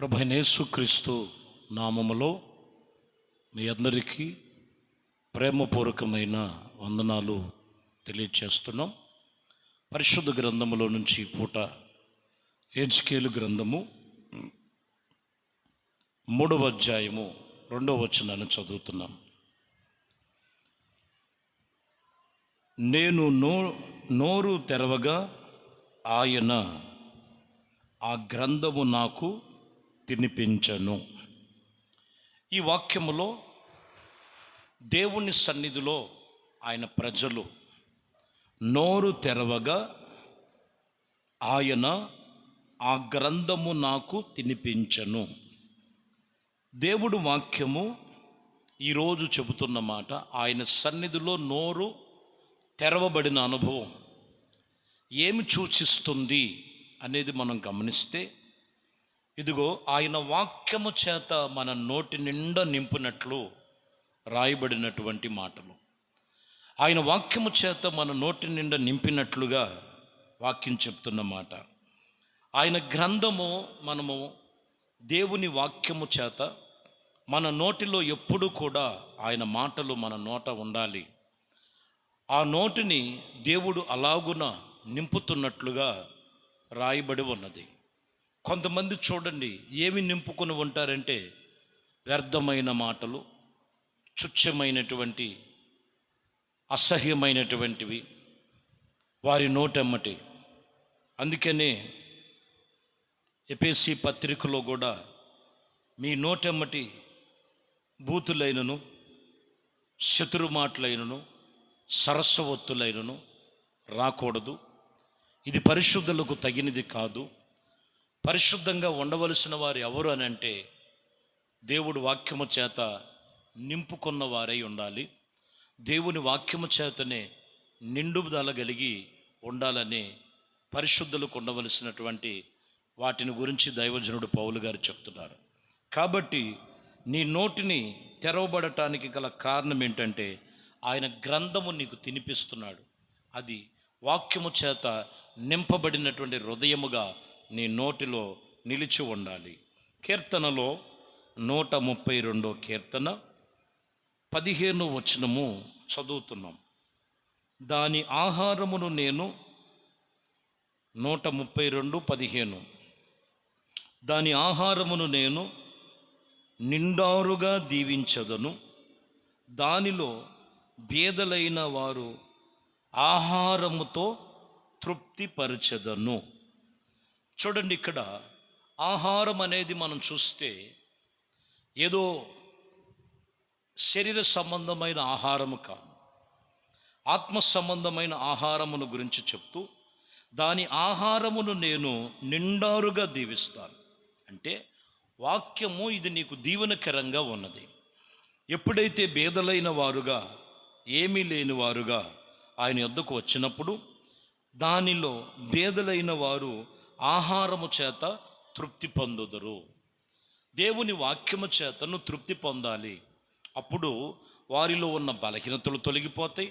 ప్రభువైన యేసుక్రీస్తు నామములో మీ అందరికీ ప్రేమపూర్వకమైన వందనాలు తెలియచేస్తున్నాం. పరిశుద్ధ గ్రంథములో నుంచి ఈ పూట హెజ్కేలు గ్రంథము 3వ అధ్యాయము 2వ వచనాన్ని చదువుతున్నాం. నేను నోరు తెరవగా ఆయన ఆ గ్రంథము నాకు తినిపించను. ఈ వాక్యములో దేవుని సన్నిధిలో ఆయన ప్రజలు నోరు తెరవగా ఆయన ఆ గ్రంథము నాకు తినిపించను. దేవుడు వాక్యము ఈరోజు చెబుతున్న మాట, ఆయన సన్నిధిలో నోరు తెరవబడిన అనుభవం ఏమి సూచిస్తుంది అనేది మనం గమనిస్తే, ఇదిగో ఆయన వాక్యము చేత మన నోటి నిండా నింపినట్లు రాయబడినటువంటి మాటలు. ఆయన వాక్యము చేత మన నోటి నిండా నింపినట్లుగా వాక్యం చెప్తున్న మాట. ఆయన గ్రంథము మనము దేవుని వాక్యము చేత మన నోటిలో ఎప్పుడు కూడా ఆయన మాటలు మన నోట ఉండాలి. ఆ నోటిని దేవుడు అలాగున నింపుతున్నట్లుగా రాయబడి ఉన్నది. కొంతమంది చూడండి, ఏమి నింపుకొని ఉంటారంటే వ్యర్థమైన మాటలు, తుచ్చమైనటువంటి అసహ్యమైనటువంటివి వారి నోటెమ్మటి. అందుకనే ఎఫెసీ పత్రికలో కూడా మీ నోటెమ్మటి బూతులైనను, శత్రు మాటలైనను, సరస్వత్తులైనను రాకూడదు. ఇది పరిశుద్ధులకు తగినది కాదు. పరిశుద్ధంగా ఉండవలసిన వారు ఎవరు అని అంటే దేవుడు వాక్యము చేత నింపుకున్న వారై ఉండాలి. దేవుని వాక్యము చేతనే నిండుదల కలిగి ఉండాలని పరిశుద్ధులకు ఉండవలసినటువంటి వాటిని గురించి దైవజనుడు పౌలు గారు చెప్తున్నారు. కాబట్టి నీ నోటిని తెరవబడటానికి గల కారణం ఏంటంటే ఆయన గ్రంథము నీకు తినిపిస్తున్నాడు. అది వాక్యము చేత నింపబడినటువంటి హృదయముగా నీ నోటిలో నిలిచి ఉండాలి. కీర్తనలో 132 కీర్తన 15 వచనము చదువుతున్నాం. దాని ఆహారమును నేను 132:15 దాని ఆహారమును నేను నిండారుగా దీవించదను, దానిలో బేదలైన వారు ఆహారముతో తృప్తిపరచెదను. చూడండి, ఇక్కడ ఆహారం అనేది మనం చూస్తే ఏదో శరీర సంబంధమైన ఆహారము కాదు, ఆత్మ సంబంధమైన ఆహారమును గురించి చెప్తూ దాని ఆహారమును నేను నిండారుగా దీవిస్తాను. అంటే వాక్యము ఇది నీకు దీవెనకరంగా ఉన్నది. ఎప్పుడైతే బేదలైన వారుగా, ఏమీ లేని వారుగా ఆయన యొద్దకు వచ్చినప్పుడు దానిలో బేదలైన వారు ఆహారము చేత తృప్తి పొందుదురు. దేవుని వాక్యము చేత నువ్వు తృప్తి పొందాలి. అప్పుడు వారిలో ఉన్న బలహీనతలు తొలగిపోతాయి,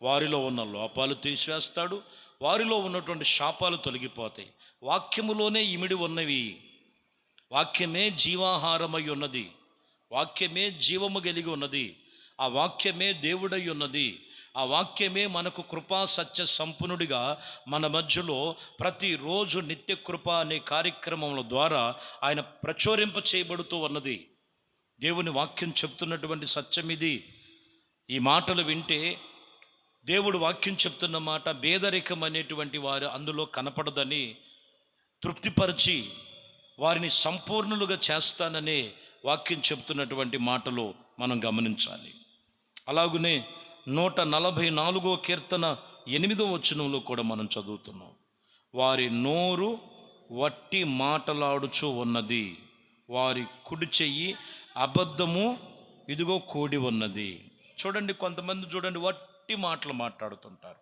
వారిలో ఉన్న లోపాలు తీసివేస్తాడు, వారిలో ఉన్నటువంటి శాపాలు తొలగిపోతాయి. వాక్యములోనే ఇమిడి ఉన్నవి. వాక్యమే జీవాహారమై ఉన్నది, వాక్యమే జీవము కలిగి ఉన్నది, ఆ వాక్యమే దేవుడై ఉన్నది. ఆ వాక్యమే మనకు కృపా సత్య సంపన్నుడిగా మన మధ్యలో ప్రతిరోజు నిత్య కృప అనే కార్యక్రమముల ద్వారా ఆయన ప్రచురింప చేయబడుతూ ఉన్నది. దేవుని వాక్యం చెప్తున్నటువంటి సత్యం ఇది. ఈ మాటలు వింటే దేవుడు వాక్యం చెప్తున్న మాట, బేదరికం అనేటువంటి వారు అందులో కనపడదని తృప్తిపరిచి వారిని సంపూర్ణులుగా చేస్తాననే వాక్యం చెప్తున్నటువంటి మాటలు మనం గమనించాలి. అలాగునే 144 కీర్తన 8వ వచనంలో కూడా మనం చదువుతున్నాం. వారి నోరు వట్టి మాటలాడుచూ ఉన్నది, వారి కుడి చెయ్యి అబద్ధము ఇదిగో కూడి ఉన్నది. చూడండి, కొంతమంది చూడండి వట్టి మాటలు మాట్లాడుతుంటారు.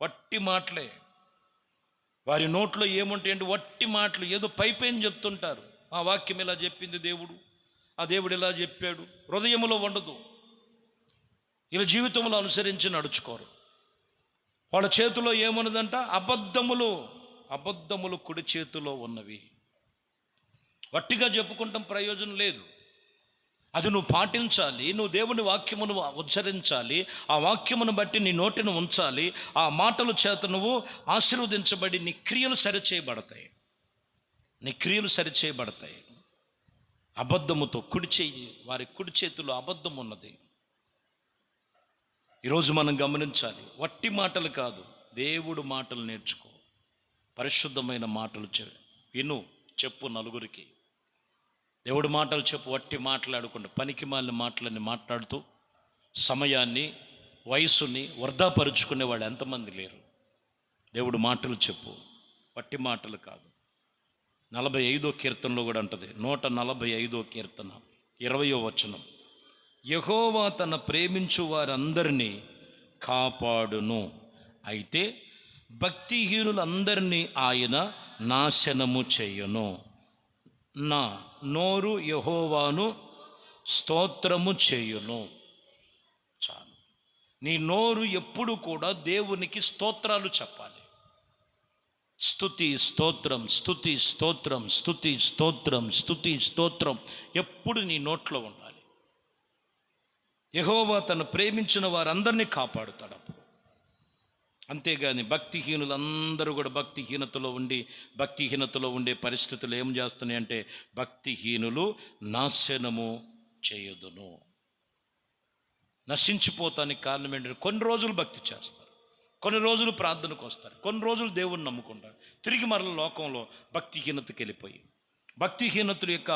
వట్టి మాటలే వారి నోట్లో ఏముంటాయంటే వట్టి మాటలు, ఏదో పైపైన చెప్తుంటారు. ఆ వాక్యం ఇలా చెప్పింది దేవుడు, ఆ దేవుడు ఇలా చెప్పాడు. హృదయములో ఉండదు. వీళ్ళ జీవితంలో అనుసరించి నడుచుకోరు. వాళ్ళ చేతిలో ఏమున్నదంట? అబద్ధములు కుడి చేతిలో ఉన్నవి. వట్టిగా చెప్పుకుంటాం ప్రయోజనం లేదు. అది నువ్వు పాటించాలి. నువ్వు దేవుని వాక్యమును ఉచ్చరించాలి. ఆ వాక్యమును బట్టి నీ నోటిని ఉంచాలి. ఆ మాటల చేత నువ్వు ఆశీర్వదించబడి నీ క్రియలు సరిచేయబడతాయి. నీ క్రియలు సరిచేయబడతాయి. అబద్ధముతో వారి కుడి చేతిలో అబద్ధం ఉన్నది. ఈరోజు మనం గమనించాలి. వట్టి మాటలు కాదు, దేవుడు మాటలు నేర్చుకో. పరిశుద్ధమైన మాటలు విను, చెప్పు నలుగురికి. దేవుడు మాటలు చెప్పు. వట్టి మాట్లాడకుండా పనికి మాలిన మాటలని మాట్లాడుతూ సమయాన్ని, వయసుని వృధాపరుచుకునే వాళ్ళు ఎంతమంది లేరు. దేవుడు మాటలు చెప్పు, వట్టి మాటలు కాదు. 45వ కీర్తనలో కూడా ఉంటుంది, 145వ కీర్తన 20వ వచనం, యెహోవా తన ప్రేమించు వారందరినీ కాపాడును, అయితే భక్తిహీనులందరినీ ఆయన నాశనము చేయును. నా నోరు యెహోవాను స్తోత్రము చేయును. చాలు. నీ నోరు ఎప్పుడు కూడా దేవునికి స్తోత్రాలు చెప్పాలి. స్తుతి స్తోత్రం, స్తుతి స్తోత్రం, స్తుతి స్తోత్రం, స్తుతి స్తోత్రం ఎప్పుడు నీ నోట్లో ఉండాలి. యెహోవా తను ప్రేమించిన వారందరినీ కాపాడుతాడు. అప్పుడు అంతేగాని భక్తిహీనులందరూ కూడా భక్తిహీనతలో ఉండే పరిస్థితులు ఏం చేస్తున్నాయి అంటే, భక్తిహీనులు నాశనము చేయుదును. నశించిపోతానికి కారణం ఏంటంటే, కొన్ని రోజులు భక్తి చేస్తారు, కొన్ని రోజులు ప్రార్థనకు వస్తారు, కొన్ని రోజులు దేవుణ్ణి నమ్ముకుంటారు, తిరిగి మరల లోకంలో భక్తిహీనతకి వెళ్ళిపోయి, భక్తిహీనతుల యొక్క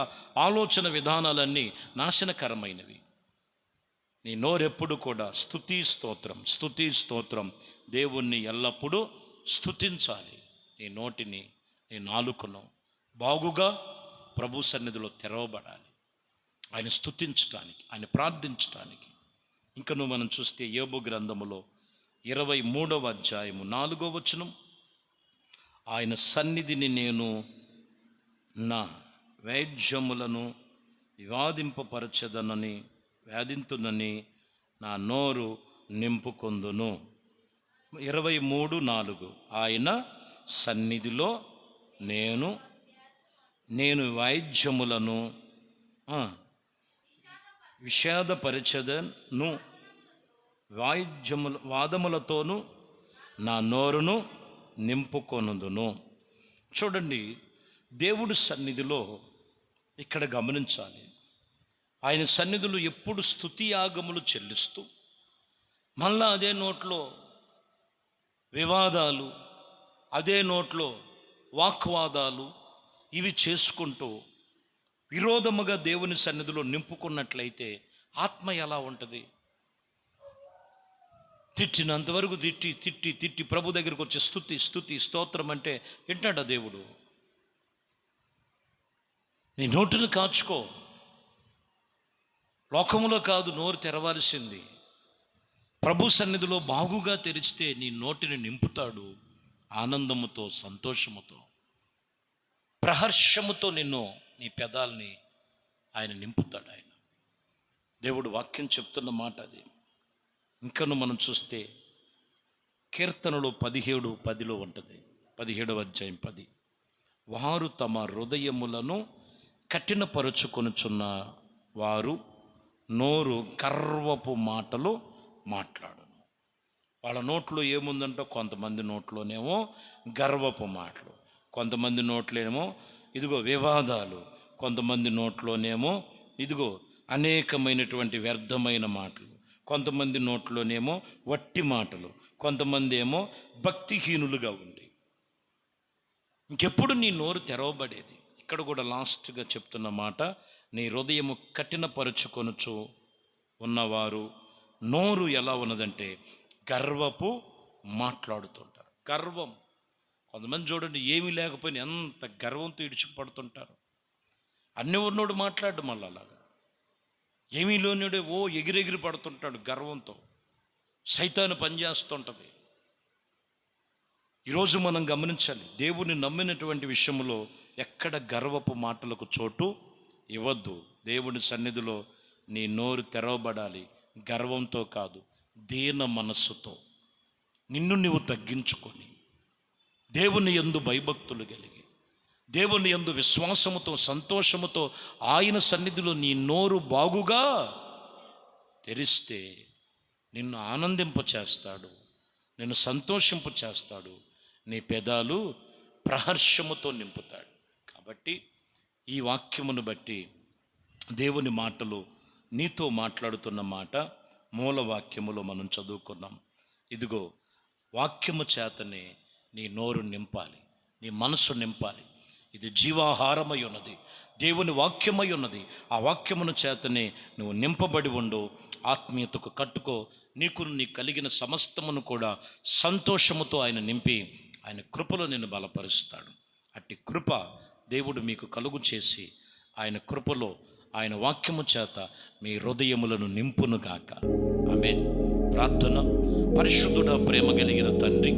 ఆలోచన విధానాలన్నీ నాశనకరమైనవి. నీ నోరెప్పుడు కూడా స్తుతి స్తోత్రం, స్తుతి స్తోత్రం, దేవుణ్ణి ఎల్లప్పుడూ స్తుతించాలి. నీ నోటిని, నీ నాలుకను బాగుగా ప్రభు సన్నిధిలో తెరవబడాలి, ఆయన స్తుతించటానికి, ఆయన ప్రార్థించటానికి. ఇంకను మనం చూస్తే యోబు గ్రంథములో 23వ అధ్యాయము 4వ వచనం, ఆయన సన్నిధిని నేను నా వైద్యములను వ్యాధింతునని నా నోరు నింపుకొందును. 23:4, ఆయన సన్నిధిలో నేను వాయిద్యములను విషాదపరచదను, వాదములతోనూ నా నోరును నింపుకొనుదును. చూడండి, దేవుడి సన్నిధిలో ఇక్కడ గమనించాలి, ఆయన సన్నిధిలో ఎప్పుడు స్తుతి యాగములు చెల్లిస్తూ, మళ్ళా అదే నోట్లో వివాదాలు, అదే నోట్లో వాక్వాదాలు ఇవి చేసుకుంటూ విరోధముగా దేవుని సన్నిధిలో నింపుకున్నట్లయితే ఆత్మ ఎలా ఉంటుంది? తిట్టినంతవరకు తిట్టి తిట్టి తిట్టి ప్రభు దగ్గరికి వచ్చి స్తుతి స్తోత్రం అంటే వింటాడా దేవుడు? నీ నోటిని కాచుకో. లోకములో కాదు నోరు తెరవాల్సింది, ప్రభు సన్నిధిలో బాగుగా తెరిచితే నీ నోటిని నింపుతాడు ఆనందముతో, సంతోషముతో, ప్రహర్షముతో. నీ పెదాలని ఆయన నింపుతాడు. ఆయన దేవుడు వాక్యం చెప్తున్న మాట అది. ఇంకను మనం చూస్తే కీర్తనలో 17:10 ఉంటుంది, 17వ అధ్యాయం 10, వారు తమ హృదయములను కఠినపరుచుకొనుచున్న వారు నోరు గర్వపు మాటలు మాట్లాడును. వాళ్ళ నోట్లో ఏముందంటే, కొంతమంది నోట్లోనేమో గర్వపు మాటలు, కొంతమంది నోట్లేమో ఇదిగో వివాదాలు, కొంతమంది నోట్లోనేమో ఇదిగో అనేకమైనటువంటి వ్యర్థమైన మాటలు, కొంతమంది నోట్లోనేమో వట్టి మాటలు, కొంతమంది ఏమో భక్తిహీనులుగా ఉండి. ఇంకెప్పుడు నీ నోరు తెరవబడేది? ఇక్కడ కూడా లాస్ట్గా చెప్తున్న మాట, నీ హృదయము కఠినపరుచుకొనుచు ఉన్నవారు నోరు ఎలా ఉన్నదంటే గర్వపు మాట్లాడుతుంటారు. గర్వం. కొంతమంది చూడండి, ఏమీ లేకపోయినా ఎంత గర్వంతో ఇడిచిపడుతుంటారు. అన్నీ ఉన్నోడు మాట్లాడు, మళ్ళీ అలాగా ఏమీ లేనివాడే ఎగిరెగిరి పడుతుంటాడు గర్వంతో. సైతాను పనిచేస్తుంటుంది. ఈరోజు మనం గమనించాలి, దేవుని నమ్మినటువంటి విషయంలో ఎక్కడ గర్వపు మాటలకు చోటు ఇవ్వద్దు. దేవుని సన్నిధిలో నీ నోరు తెరవబడాలి, గర్వంతో కాదు, దీన మనస్సుతో నిన్ను నువ్వు తగ్గించుకొని దేవుని యందు భయభక్తులు కలిగి దేవుని యందు విశ్వాసముతో, సంతోషముతో ఆయన సన్నిధిలో నీ నోరు బాగుగా తెరిస్తే నిన్ను ఆనందింప చేస్తాడు, నిన్ను సంతోషింప చేస్తాడు, నీ పెదాలు ప్రహర్షముతో నింపుతాడు. కాబట్టి ఈ వాక్యమును బట్టి దేవుని మాటలు నీతో మాట్లాడుతున్న మాట మూల వాక్యములో మనం చదువుకున్నాం. ఇదిగో వాక్యము చేతనే నీ నోరు నింపాలి, నీ మనసు నింపాలి. ఇది జీవాహారమై ఉన్నది, దేవుని వాక్యమై ఉన్నది. ఆ వాక్యమును చేతనే నువ్వు నింపబడి ఉండు, ఆత్మీయతకు కట్టుకో. నీకు నీ కలిగిన సమస్తమును కూడా సంతోషముతో ఆయన నింపి ఆయన కృపలో నిన్ను బలపరుస్తాడు. అట్టి కృప దేవుడు మీకు కలుగు చేసి ఆయన కృపలో ఆయన వాక్యము చేత మీ హృదయములను నింపునుగాక. ఆమేన్. ప్రార్థన. పరిశుద్ధుడ, ప్రేమ కలిగిన తండ్రి,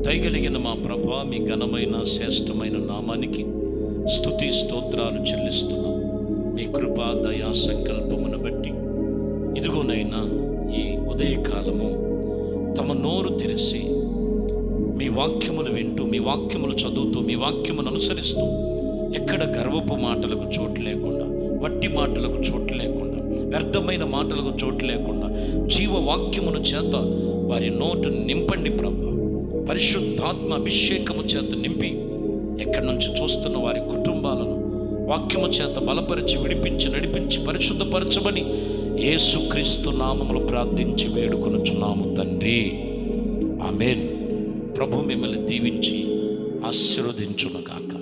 దయగలిగిన మా ప్రభువా, మీ ఘనమైన శ్రేష్టమైన నామానికి స్తుతి స్తోత్రాలు చెల్లిస్తున్నాం. మీ కృపా దయా సంకల్పమును బట్టి ఇదిగోనైనా ఈ ఉదయకాలము తమ నోరు తెరిచి మీ వాక్యములు వింటూ, మీ వాక్యములు చదువుతూ, మీ వాక్యమును అనుసరిస్తూ, ఎక్కడ గర్వపు మాటలకు చోటు లేకుండా, వట్టి మాటలకు చోటు లేకుండా, వ్యర్థమైన మాటలకు చోటు లేకుండా జీవవాక్యమును చేత వారి నోటు నింపండి ప్రభు. పరిశుద్ధాత్మ అభిషేకము చేత నింపి ఎక్కడి నుంచి చూస్తున్న వారి కుటుంబాలను వాక్యము చేత బలపరిచి, విడిపించి, నడిపించి, పరిశుద్ధపరచమని యేసుక్రీస్తు నామములో ప్రార్థించి వేడుకొనుచున్నాము తండ్రి. ఆమేన్. ప్రభు మిమ్మల్ని దీవించి ఆశీర్వదించునుగాక.